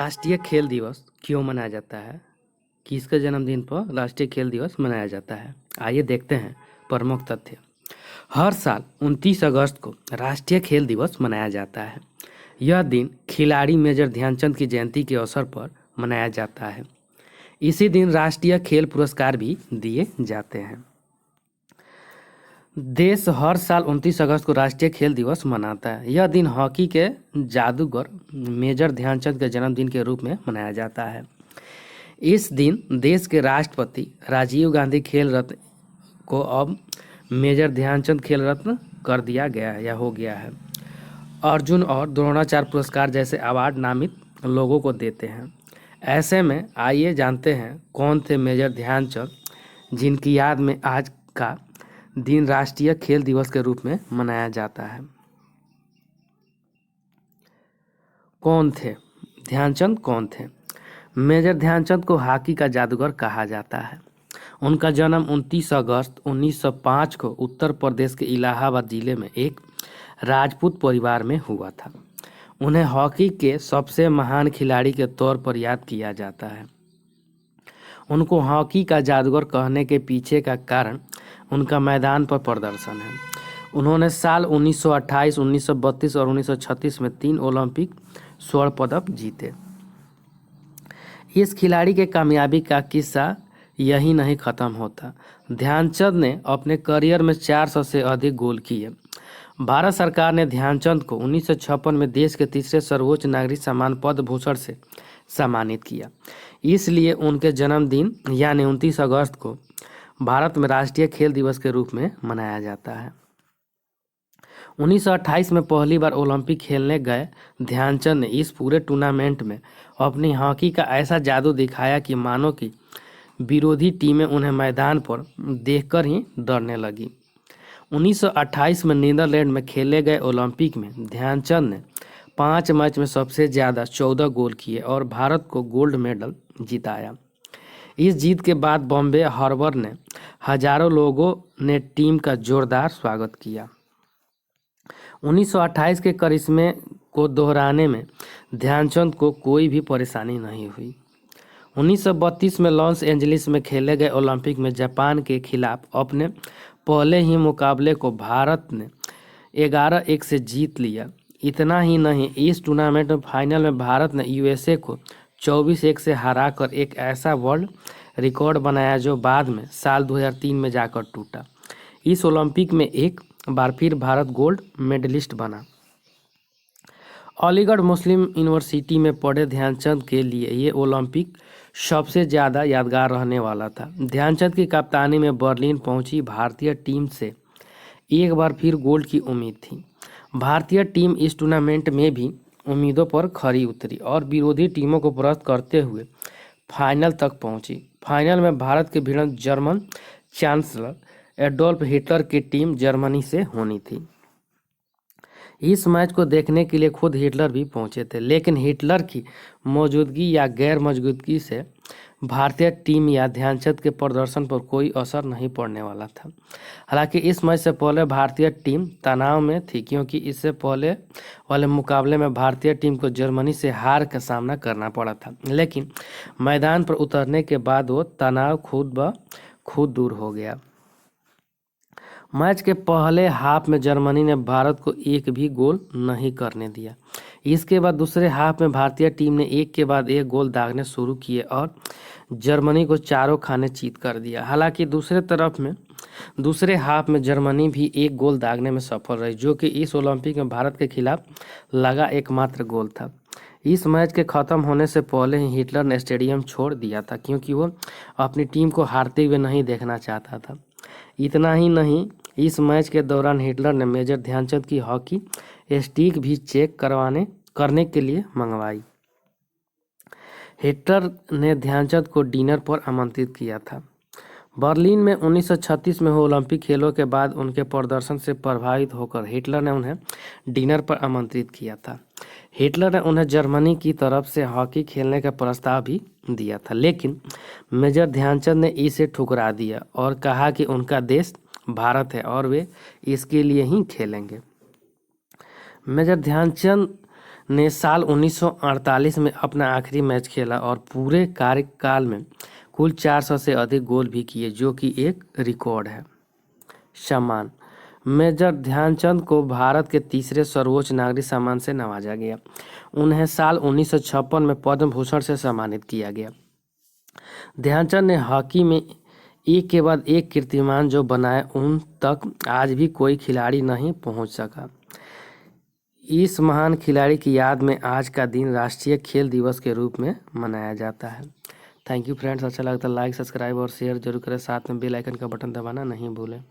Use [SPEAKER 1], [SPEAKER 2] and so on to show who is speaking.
[SPEAKER 1] राष्ट्रीय खेल दिवस क्यों मनाया जाता है? किसके जन्मदिन पर राष्ट्रीय खेल दिवस मनाया जाता है? आइए देखते हैं प्रमुख तथ्य। हर साल 29 अगस्त को राष्ट्रीय खेल दिवस मनाया जाता है। यह दिन खिलाड़ी मेजर ध्यानचंद की जयंती के अवसर पर मनाया जाता है। इसी दिन राष्ट्रीय खेल पुरस्कार भी दिए जाते हैं। देश हर साल 29 अगस्त को राष्ट्रीय खेल दिवस मनाता है। यह दिन हॉकी के जादूगर मेजर ध्यानचंद के जन्मदिन के रूप में मनाया जाता है। इस दिन देश के राष्ट्रपति राजीव गांधी खेल रत्न को अब मेजर ध्यानचंद खेल रत्न कर दिया गया है या हो गया है। अर्जुन और द्रोणाचार्य पुरस्कार जैसे अवार्ड नामित लोगों को देते हैं। ऐसे में आइए जानते हैं कौन थे मेजर ध्यानचंद जिनकी याद में आज का दिन राष्ट्रीय खेल दिवस के रूप में मनाया जाता है। कौन थे ध्यानचंद? कौन थे? मेजर ध्यानचंद को हॉकी का जादूगर कहा जाता है। उनका जन्म 29 अगस्त 1905 को उत्तर प्रदेश के इलाहाबाद जिले में एक राजपूत परिवार में हुआ था। उन्हें हॉकी के सबसे महान खिलाड़ी के तौर पर याद किया जाता है। उनको हॉकी का जादूगर कहने के पीछे का कारण उनका मैदान पर प्रदर्शन है। उन्होंने साल 1928, 1932 और 1936 में 3 ओलंपिक स्वर्ण पदक जीते। इस खिलाड़ी के कामयाबी का किस्सा यही नहीं खत्म होता। ध्यानचंद ने अपने करियर में 400 से अधिक गोल किए। भारत सरकार ने ध्यानचंद को 1956 में देश के तीसरे सर्वोच्च नागरिक सम्मान पद्म भूषण से सम्मानित किया। इसलिए उनके जन्मदिन यानी 29 अगस्त को भारत में राष्ट्रीय खेल दिवस के रूप में मनाया जाता है। 1928 में पहली बार ओलंपिक खेलने गए ध्यानचंद ने इस पूरे टूर्नामेंट में अपनी हॉकी का ऐसा जादू दिखाया कि मानो कि विरोधी टीमें उन्हें मैदान पर देखकर ही डरने लगी। 1928 में नीदरलैंड में खेले गए ओलंपिक में ध्यानचंद ने 5 मैच में सबसे ज़्यादा 14 गोल किए और भारत को गोल्ड मेडल जिताया। इस जीत के बाद बॉम्बे हार्बर ने हजारों लोगों ने टीम का जोरदार स्वागत किया। 1928 के करिश्मे को दोहराने में ध्यानचंद को कोई भी परेशानी नहीं हुई। 1932 में लॉस एंजलिस में खेले गए ओलंपिक में जापान के खिलाफ अपने पहले ही मुकाबले को भारत ने 11-1 से जीत लिया। इतना ही नहीं, इस टूर्नामेंट में फाइनल में भारत ने यूएसए को 24-1 से हराकर एक ऐसा वर्ल्ड रिकॉर्ड बनाया जो बाद में साल 2003 में जाकर टूटा। इस ओलंपिक में एक बार फिर भारत गोल्ड मेडलिस्ट बना। अलीगढ़ मुस्लिम यूनिवर्सिटी में पढ़े ध्यानचंद के लिए ये ओलंपिक सबसे ज़्यादा यादगार रहने वाला था। ध्यानचंद की कप्तानी में बर्लिन पहुंची भारतीय टीम से एक बार फिर गोल्ड की उम्मीद थी। भारतीय टीम इस टूर्नामेंट में भी उम्मीदों पर खरी उतरी और विरोधी टीमों को परास्त करते हुए फाइनल तक पहुंची। फाइनल में भारत की भिड़ंत जर्मन चांसलर एडोल्फ हिटलर की टीम जर्मनी से होनी थी। इस मैच को देखने के लिए खुद हिटलर भी पहुंचे थे, लेकिन हिटलर की मौजूदगी या गैर मौजूदगी से भारतीय टीम या ध्यानचंद के प्रदर्शन पर कोई असर नहीं पड़ने वाला था। हालांकि इस मैच से पहले भारतीय टीम तनाव में थी, क्योंकि इससे पहले वाले मुकाबले में भारतीय टीम को जर्मनी से हार का सामना करना पड़ा था। लेकिन मैदान पर उतरने के बाद वो तनाव खुद ब खुद दूर हो गया। मैच के पहले हाफ में जर्मनी ने भारत को एक भी गोल नहीं करने दिया। इसके बाद दूसरे हाफ में भारतीय टीम ने एक के बाद एक गोल दागने शुरू किए और जर्मनी को चारों खाने चीत कर दिया। हालांकि दूसरे हाफ में जर्मनी भी एक गोल दागने में सफल रही, जो कि इस ओलंपिक में भारत के खिलाफ लगा एकमात्र गोल था। इस मैच के ख़त्म होने से पहले ही हिटलर ने स्टेडियम छोड़ दिया था, क्योंकि वो अपनी टीम को हारते हुए नहीं देखना चाहता था। इतना ही नहीं, इस मैच के दौरान हिटलर ने मेजर ध्यानचंद की हॉकी स्टिक भी चेक करने के लिए मंगवाई। हिटलर ने ध्यानचंद को डिनर पर आमंत्रित किया था। बर्लिन में 1936 में हुए ओलंपिक खेलों के बाद उनके प्रदर्शन से प्रभावित होकर हिटलर ने उन्हें डिनर पर आमंत्रित किया था। हिटलर ने उन्हें जर्मनी की तरफ से हॉकी खेलने का प्रस्ताव भी दिया था, लेकिन मेजर ध्यानचंद ने इसे ठुकरा दिया और कहा कि उनका देश भारत है और वे इसके लिए ही खेलेंगे। मेजर ध्यानचंद ने साल 1948 में अपना आखिरी मैच खेला और पूरे कार्यकाल में कुल 400 से अधिक गोल भी किए, जो कि एक रिकॉर्ड है। सम्मान। मेजर ध्यानचंद को भारत के तीसरे सर्वोच्च नागरिक सम्मान से नवाजा गया। उन्हें साल 1956 में पद्म भूषण से सम्मानित किया गया। ध्यानचंद ने हॉकी में एक के बाद एक कीर्तिमान जो बनाए, उन तक आज भी कोई खिलाड़ी नहीं पहुंच सका। इस महान खिलाड़ी की याद में आज का दिन राष्ट्रीय खेल दिवस के रूप में मनाया जाता है। Thank you friends. अच्छा लगता है लाइक, सब्सक्राइब और शेयर जरूर करें। साथ में बेल आइकन का बटन दबाना नहीं भूलें।